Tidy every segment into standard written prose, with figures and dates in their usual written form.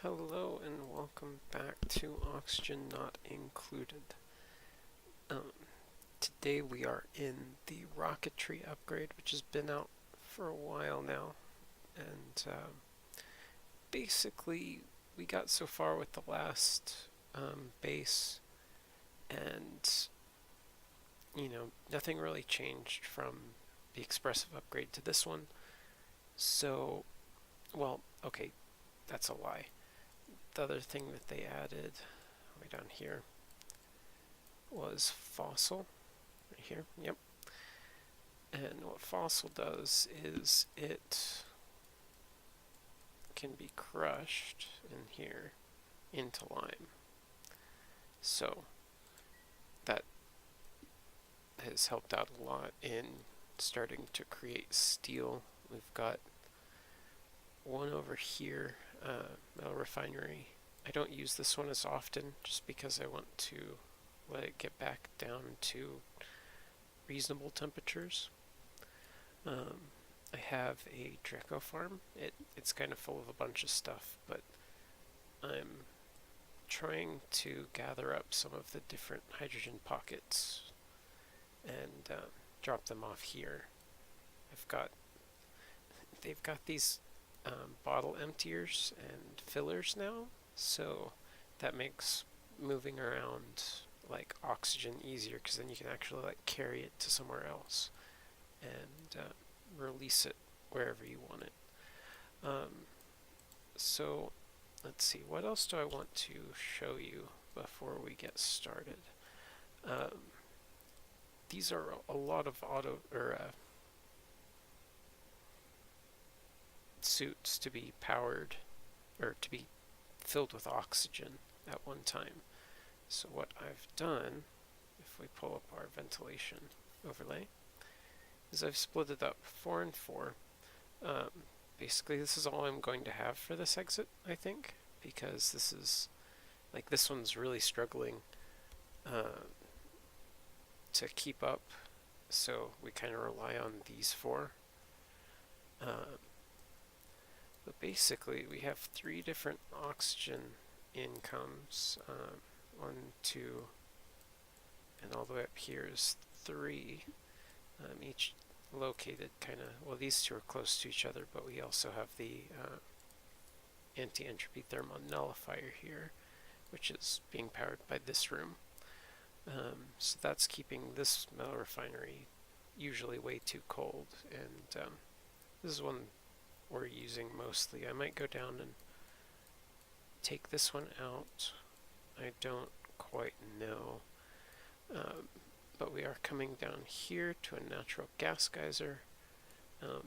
Hello and welcome back to Oxygen Not Included. Um, Today we are in the Rocketry upgrade, which has been out for a while now, and basically we got so far with the last base, and nothing really changed from the expressive upgrade to this one. So, well, okay, that's a lie. The other thing that they added way down here was fossil, right here, yep. And what fossil does is it can be crushed in here into lime. So that has helped out a lot in starting to create steel. We've got one over here, metal refinery. I don't use this one as often just because I want to let it get back down to reasonable temperatures. I have a Draco farm. It's kind of full of a bunch of stuff, but I'm trying to gather up some of the different hydrogen pockets and drop them off here. They've got these bottle emptiers and fillers now, so that makes moving around like oxygen easier, because then you can actually like carry it to somewhere else and release it wherever you want it. So let's see, what else do I want to show you before we get started? These are a lot of suits to be powered or to be filled with oxygen at one time. So what I've done, if we pull up our ventilation overlay, is I've split it up 4 and 4. Basically this is all I'm going to have for this exit, I think, because this one's really struggling to keep up, so we kind of rely on these 4. But basically we have 3 different oxygen incomes, 1, 2, and all the way up here is 3, each located kind of, well, these 2 are close to each other, but we also have the anti-entropy thermal nullifier here, which is being powered by this room. So that's keeping this metal refinery usually way too cold, and this is one we're using mostly. I might go down and take this one out. I don't quite know. But we are coming down here to a natural gas geyser.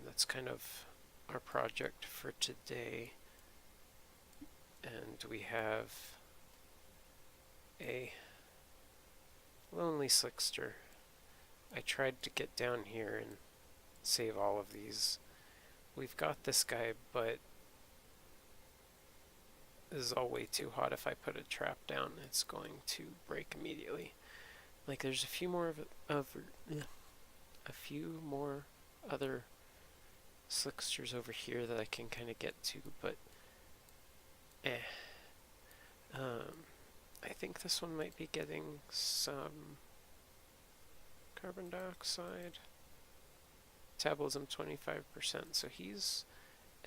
That's kind of our project for today. And we have a lonely slickster. I tried to get down here and save all of these. We've got this guy, but this is all way too hot. If I put a trap down, it's going to break immediately. Like, there's a few more a few more other slicksters over here that I can kind of get to, but I think this one might be getting some carbon dioxide. Metabolism 25%, so he's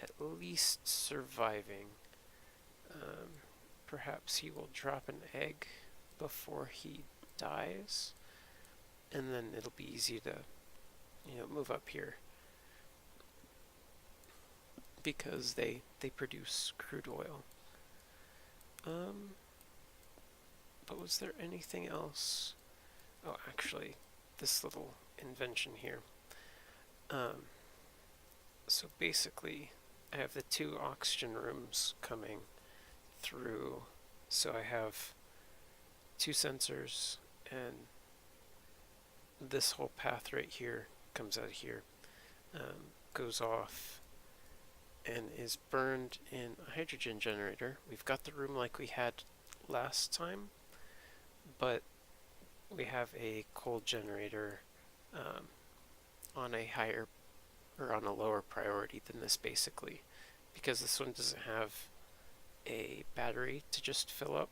at least surviving. Perhaps he will drop an egg before he dies, and then it'll be easy to move up here, because they produce crude oil. But was there anything else? Oh, actually, this little invention here. So basically I have the 2 oxygen rooms coming through, so I have 2 sensors, and this whole path right here comes out here, goes off and is burned in a hydrogen generator. We've got the room like we had last time, but we have a cold generator on a higher or on a lower priority than this, basically, because this one doesn't have a battery to just fill up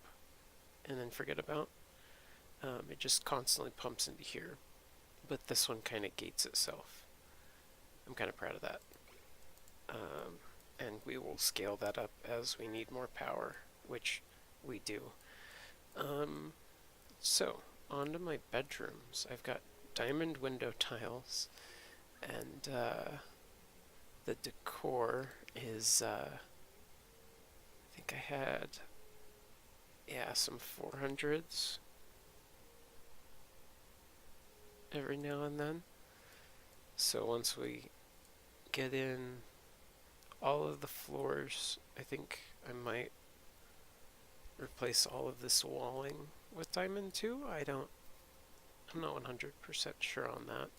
and then forget about. It just constantly pumps into here, but this one kind of gates itself. I'm kind of proud of that. And we will scale that up as we need more power, which we do. So, onto my bedrooms. I've got diamond window tiles, and the decor is, I think I had, yeah, some 400s every now and then. So once we get in all of the floors, I think I might replace all of this walling with diamond too. I'm not 100% sure on that.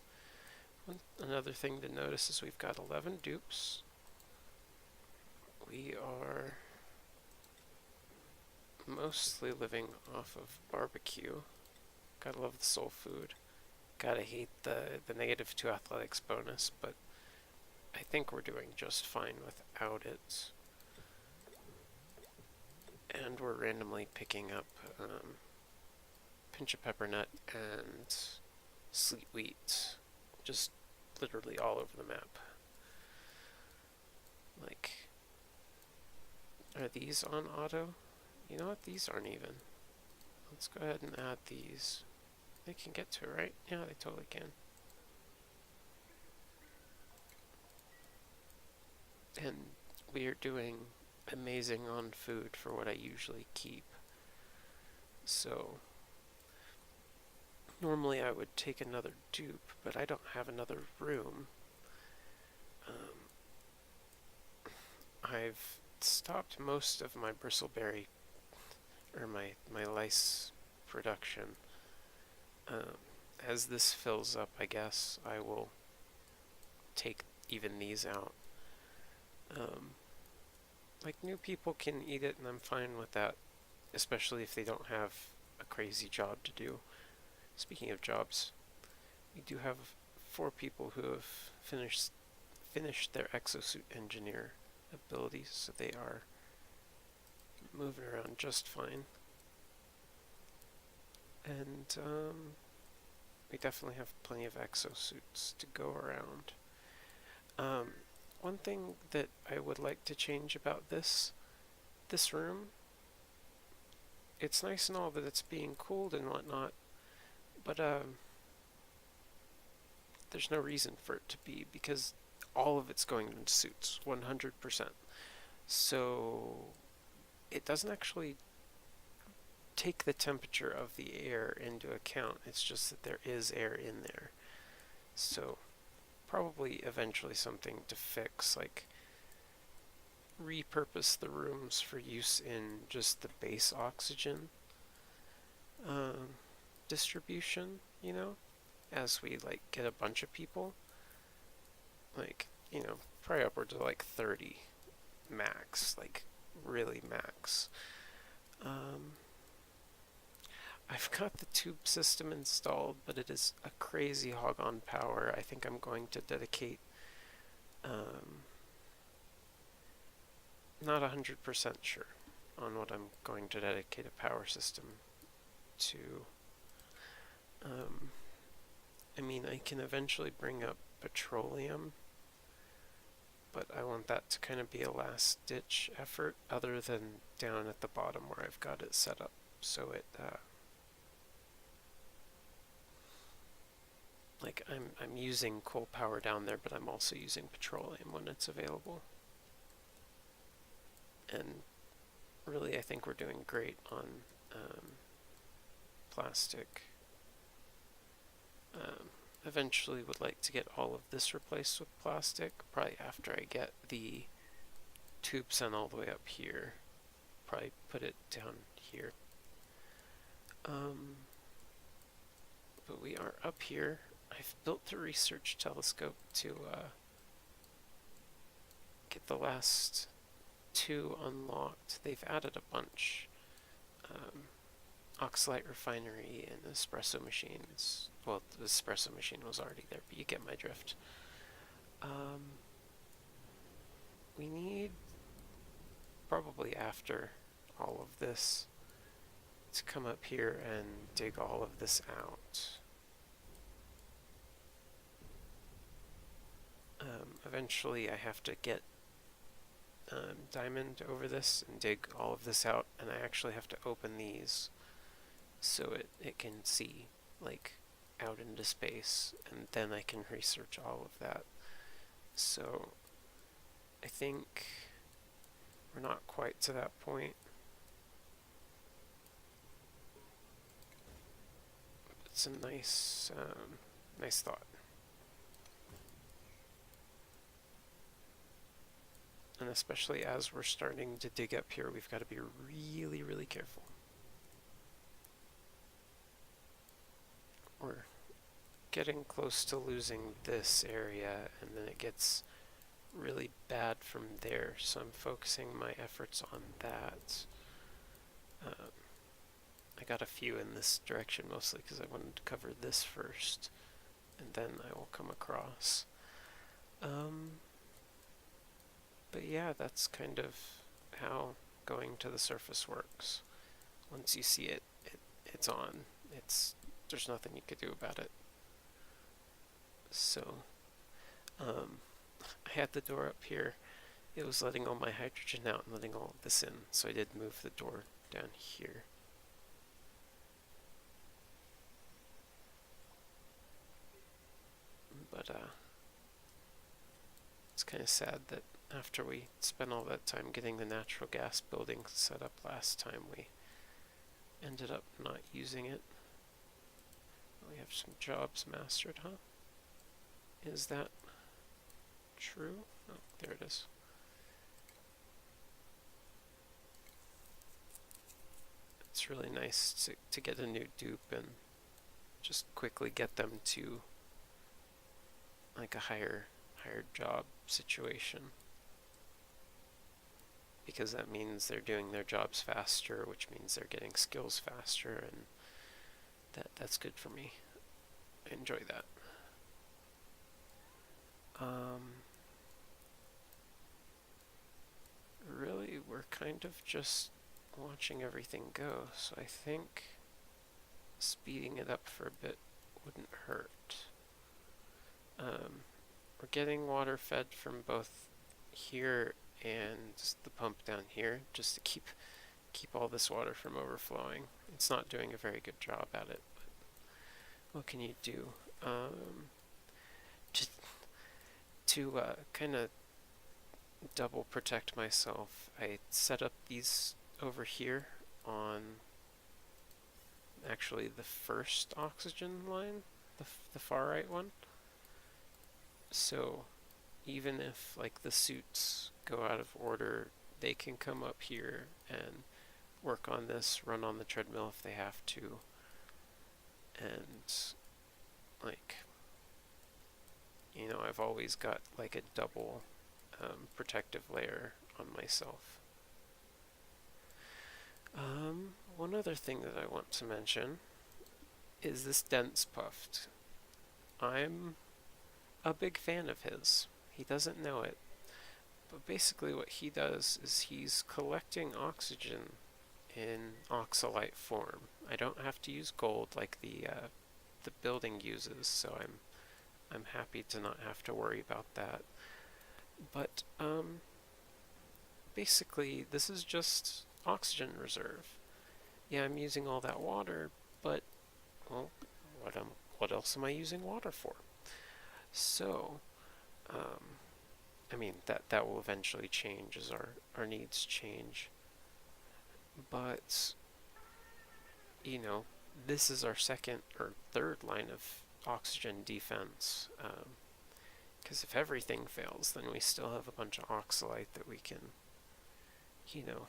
Another thing to notice is we've got 11 dupes. We are mostly living off of barbecue. Gotta love the soul food. Gotta hate the negative 2 athletics bonus, but I think we're doing just fine without it. And we're randomly picking up pinch of peppermint and sleet wheat, just literally all over the map. Like, are these on auto? You know what? These aren't even. Let's go ahead and add these. They can get to it, right? Yeah, they totally can. And we are doing amazing on food for what I usually keep. So, normally I would take another dupe, but I don't have another room. I've stopped most of my bristleberry, or my lice production. As this fills up, I guess I will take even these out. Like, new people can eat it, and I'm fine with that, especially if they don't have a crazy job to do. Speaking of jobs, we do have 4 people who have finished their exosuit engineer abilities, so they are moving around just fine. And we definitely have plenty of exosuits to go around. One thing that I would like to change about this room, it's nice and all that it's being cooled and whatnot, but there's no reason for it to be, because all of it's going into suits, 100%. So it doesn't actually take the temperature of the air into account. It's just that there is air in there. So probably eventually something to fix, like repurpose the rooms for use in just the base oxygen distribution, you know, as we like get a bunch of people, like, you know, probably upwards of like 30 max, like really max. I've got the tube system installed, but it is a crazy hog on power. I think I'm going to dedicate, not 100% sure on what I'm going to dedicate a power system to. I mean, I can eventually bring up petroleum, but I want that to kind of be a last-ditch effort, other than down at the bottom where I've got it set up so it like I'm using coal power down there, but I'm also using petroleum when it's available. And really, I think we're doing great on plastic. Eventually would like to get all of this replaced with plastic, probably after I get the tube sent all the way up here. Probably put it down here. But we are up here. I've built the research telescope to get the last 2 unlocked. They've added a bunch. Oxalite refinery and espresso machines. Well, the espresso machine was already there, but you get my drift. We need probably after all of this, to come up here and dig all of this out. Eventually I have to get diamond over this and dig all of this out, and I actually have to open these so it can see like out into space, and then I can research all of that. So I think we're not quite to that point. It's a nice thought. And especially as we're starting to dig up here, we've got to be really, really careful. We're getting close to losing this area, and then it gets really bad from there, so I'm focusing my efforts on that. I got a few in this direction mostly because I wanted to cover this first, and then I will come across. But yeah, that's kind of how going to the surface works. Once you see it, it's on. There's nothing you could do about it. So, I had the door up here. It was letting all my hydrogen out and letting all of this in, so I did move the door down here. But it's kind of sad that after we spent all that time getting the natural gas building set up last time, we ended up not using it. We have some jobs mastered, huh? Is that true? Oh, there it is. It's really nice to get a new dupe and just quickly get them to like a higher job situation, because that means they're doing their jobs faster, which means they're getting skills faster, and that's good for me. I enjoy that. Really, we're kind of just watching everything go, so I think speeding it up for a bit wouldn't hurt. We're getting water fed from both here and the pump down here, just to keep all this water from overflowing. It's not doing a very good job at it, but what can you do? Just to kind of double protect myself, I set up these over here on actually the first oxygen line, the far right one. So even if like the suits go out of order, they can come up here and work on this, run on the treadmill if they have to, and like, you know, I've always got like a double protective layer on myself. One other thing that I want to mention is this dense puffed. I'm a big fan of his. He doesn't know it, but basically what he does is he's collecting oxygen in oxalite form. I don't have to use gold like the building uses, so I'm happy to not have to worry about that. But basically this is just oxygen reserve. Yeah, I'm using all that water, but well, what else am I using water for? So, I mean, that will eventually change as our needs change. But, you know, this is our second or third line of oxygen defense. Because if everything fails, then we still have a bunch of oxalite that we can, you know,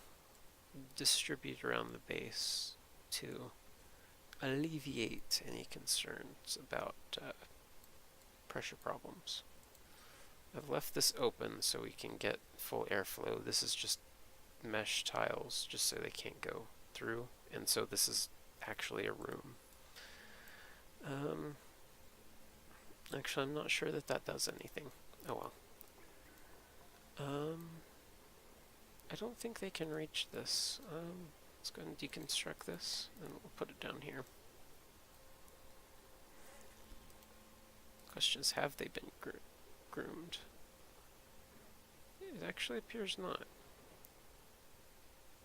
distribute around the base to alleviate any concerns about pressure problems. I've left this open so we can get full airflow. This is just mesh tiles, just so they can't go through, and so this is actually a room. Actually, I'm not sure that does anything. Oh well. I don't think they can reach this. Let's go ahead and deconstruct this, and we'll put it down here. Question is, have they been groomed? It actually appears not.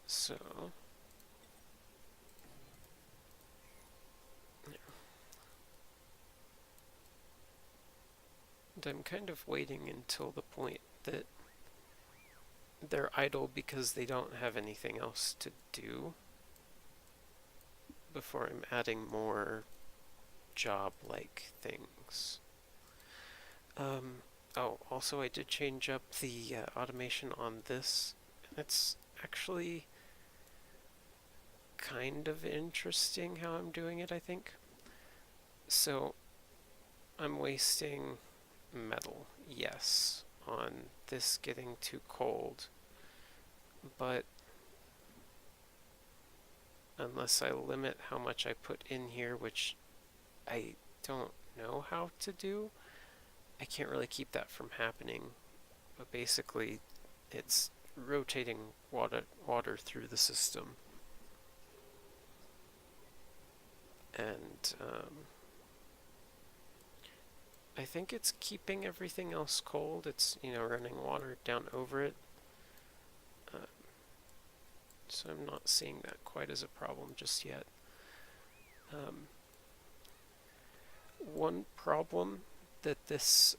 So, yeah. And I'm kind of waiting until the point that they're idle because they don't have anything else to do before I'm adding more job-like things. Oh, also I did change up the automation on this. It's actually kind of interesting how I'm doing it, I think. So, I'm wasting metal, yes, on this getting too cold, but unless I limit how much I put in here, which I don't know how to do, I can't really keep that from happening. But basically, it's rotating water through the system. And I think it's keeping everything else cold. It's, running water down over it. So I'm not seeing that quite as a problem just yet. One problem that this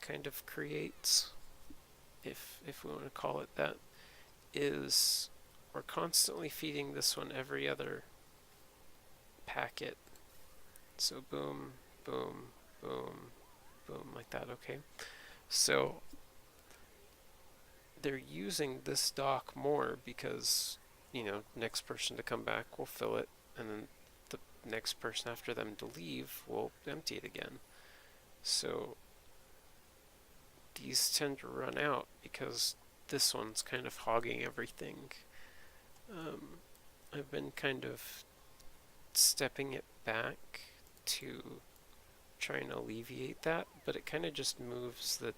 kind of creates, if we want to call it that, is we're constantly feeding this one every other packet. So boom, boom, boom, boom, like that, okay? So they're using this dock more because, next person to come back will fill it, and then the next person after them to leave will empty it again. So these tend to run out because this one's kind of hogging everything. I've been kind of stepping it back to try and alleviate that, but it kind of just moves the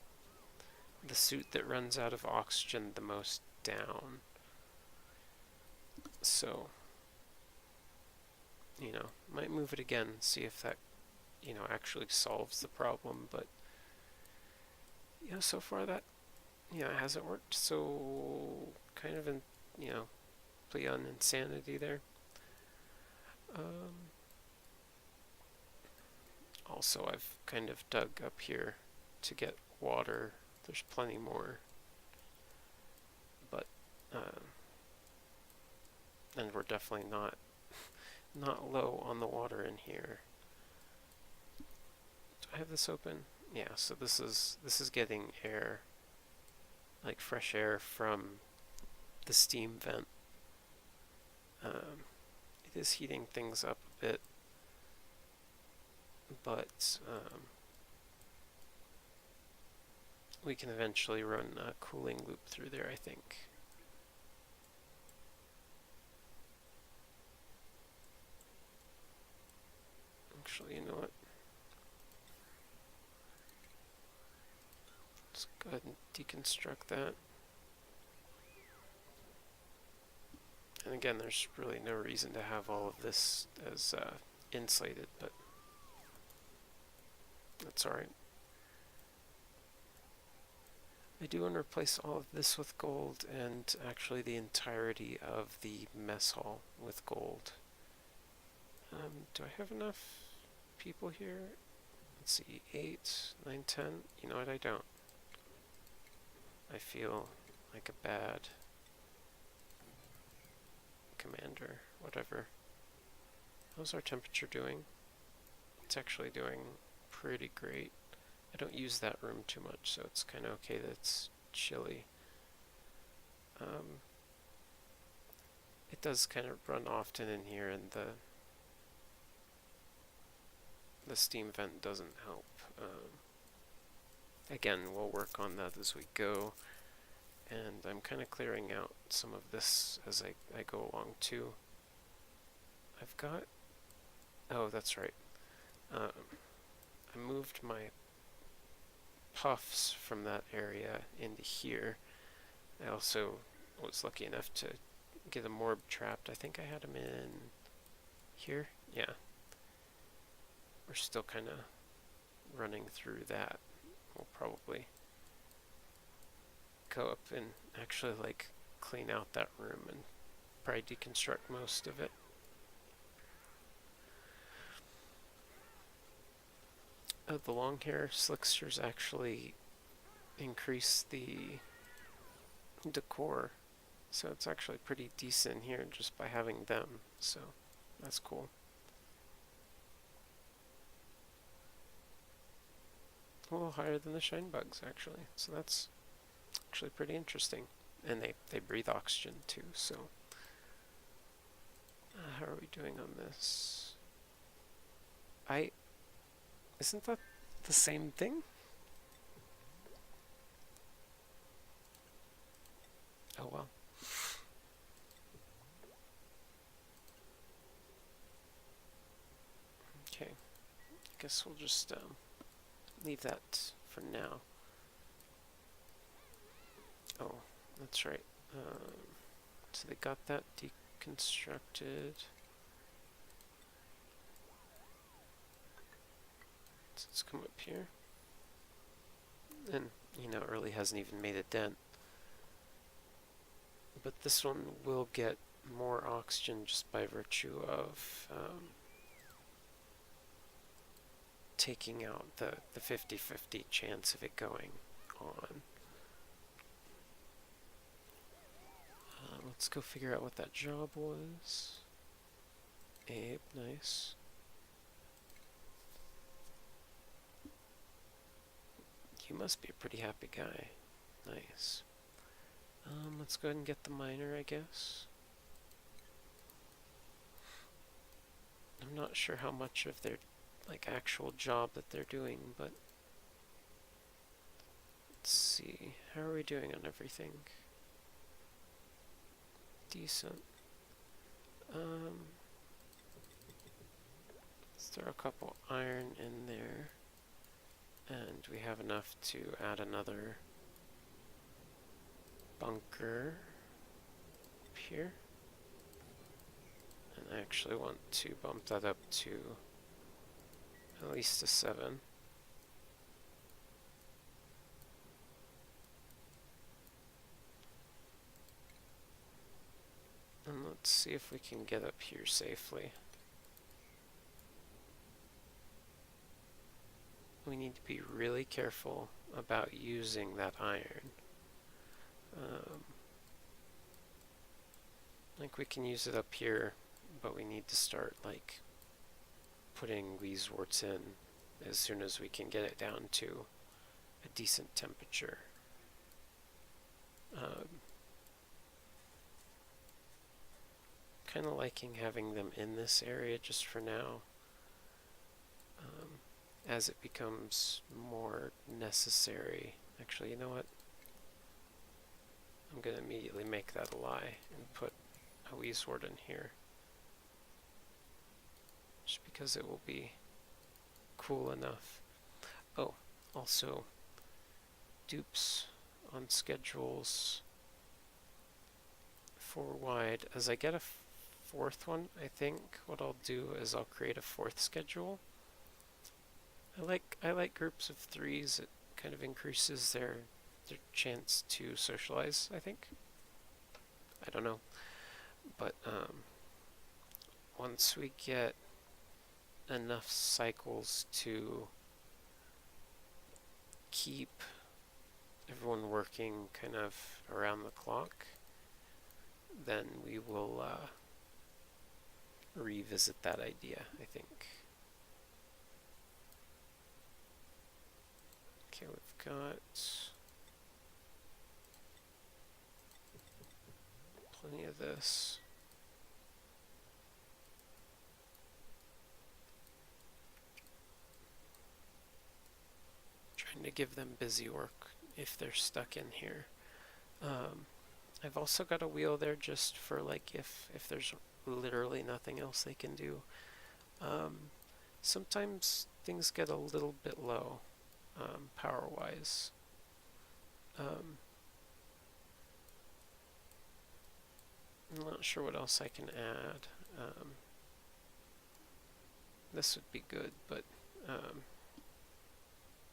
suit that runs out of oxygen the most down. So, might move it again, see if that, actually solves the problem, but so far that, it hasn't worked, so kind of in, play on insanity there. Also, I've kind of dug up here to get water. There's plenty more, but and we're definitely not low on the water in here. Do I have this open? Yeah. So this is getting air, like fresh air from the steam vent. It is heating things up a bit, but we can eventually run a cooling loop through there, I think. Actually, you know what? Let's go ahead and deconstruct that. And again, there's really no reason to have all of this as insulated, but that's alright. I do want to replace all of this with gold, and actually the entirety of the mess hall with gold. Do I have enough people here? Let's see, 8, 9, 10. You know what, I don't. I feel like a bad commander, whatever. How's our temperature doing? It's actually doing pretty great. I don't use that room too much, so it's kind of okay that it's chilly. It does kind of run often in here, and the steam vent doesn't help. Again, we'll work on that as we go, and I'm kind of clearing out some of this as I go along too. I've got... Oh, that's right. I moved my puffs from that area into here. I also was lucky enough to get a morb trapped. I think I had him in here. Yeah. We're still kind of running through that. We'll probably go up and actually like clean out that room and probably deconstruct most of it. The long hair slicksters actually increase the decor, so it's actually pretty decent here just by having them, so that's cool. A little higher than the shine bugs actually, so that's actually pretty interesting. And they breathe oxygen too, so how are we doing on this? Isn't that the same thing? Oh well. Okay, I guess we'll just leave that for now. Oh, that's right. So they got that deconstructed. So let's come up here. And, you know, Early hasn't even made a dent. But this one will get more oxygen just by virtue of taking out the 50-50 chance of it going on. Let's go figure out what that job was. Abe, nice. You must be a pretty happy guy. Nice. Let's go ahead and get the miner, I guess. I'm not sure how much of their actual job that they're doing, but let's see. How are we doing on everything? Decent. Let's throw a couple iron in there, and we have enough to add another bunker up here. And I actually want to bump that up to at least a 7. And let's see if we can get up here safely. We need to be really careful about using that iron. We can use it up here, but we need to start putting these warts in as soon as we can get it down to a decent temperature. Kind of liking having them in this area just for now. As it becomes more necessary. Actually, you know what? I'm going to immediately make that a lie and put a Weezwort in here. Just because it will be cool enough. Oh, also dupes on schedules 4 wide. As I get a 4th one, I think what I'll do is I'll create a 4th schedule. I like groups of 3s. It kind of increases their chance to socialize, I think. I don't know. But once we get enough cycles to keep everyone working kind of around the clock, then we will revisit that idea, I think. Okay, we've got plenty of this. Trying to give them busy work if they're stuck in here. I've also got a wheel there just for if there's literally nothing else they can do. Sometimes things get a little bit low. Power-wise. not sure what else I can add. This would be good, but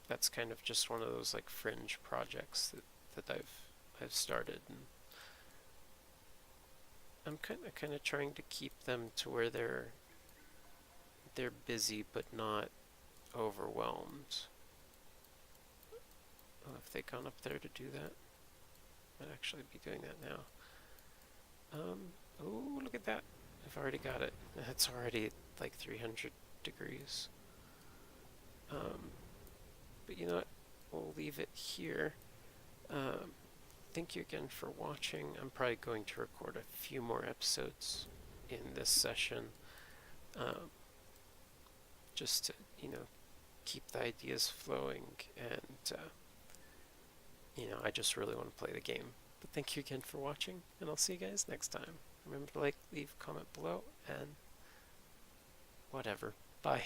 that's kind of just one of those like fringe projects that I've started, and I'm kind of trying to keep them to where they're busy but not overwhelmed. Oh, if they'd gone up there to do that, I'd actually be doing that now. Oh, look at that. I've already got it. It's already like 300 degrees. But you know what? We'll leave it here. Thank you again for watching. I'm probably going to record a few more episodes in this session. Just to, keep the ideas flowing, and I just really want to play the game. But thank you again for watching, and I'll see you guys next time. Remember to like, leave, comment below, and whatever. Bye.